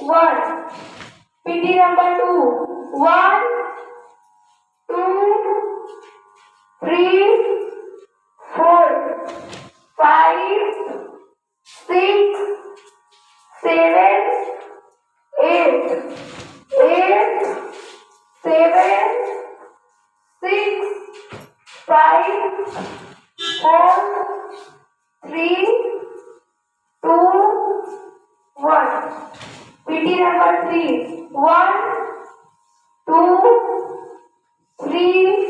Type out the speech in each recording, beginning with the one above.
1. PT number 2. 1, 2, 3, 4, 5, 6, 7, 8, 7, 6, 5, 4, 3, 2, 1. PT number 3. 1, 2, 3,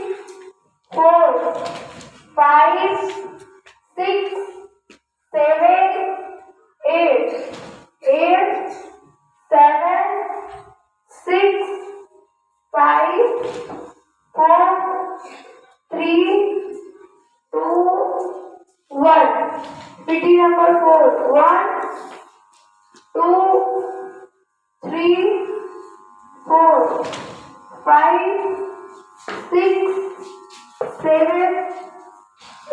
4, 5, 6, 7, 8, 7, 6, 5, 4, 3, 2, 1. PT number 4. 1, 2, 3, 4, 5, 6, 7,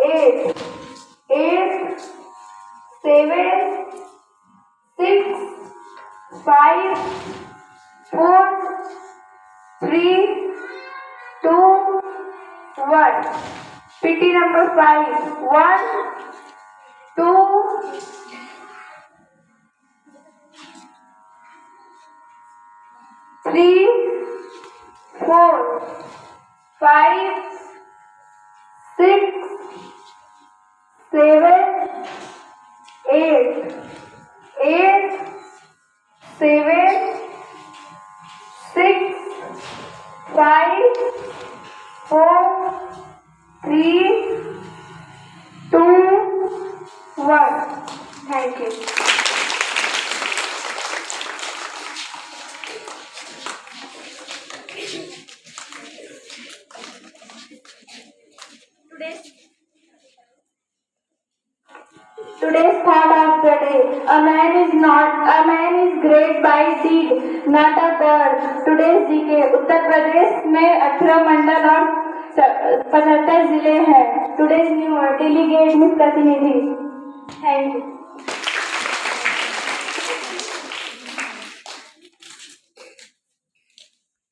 8, 7, 6, 5, 4, 3, 2, 1. PT number 5. 1, 2, 3, 4, 5, 6, 7, 8, 7, 6, 5, 4, 3, 2, 1. Thank you. Today's thought of the day: a man is great by deed, not a bird. Today's GK: Uttar Pradesh में 18 मंडल और 75 जिले हैं. Today's new word: delegate means प्रतिनिधि. Thank you.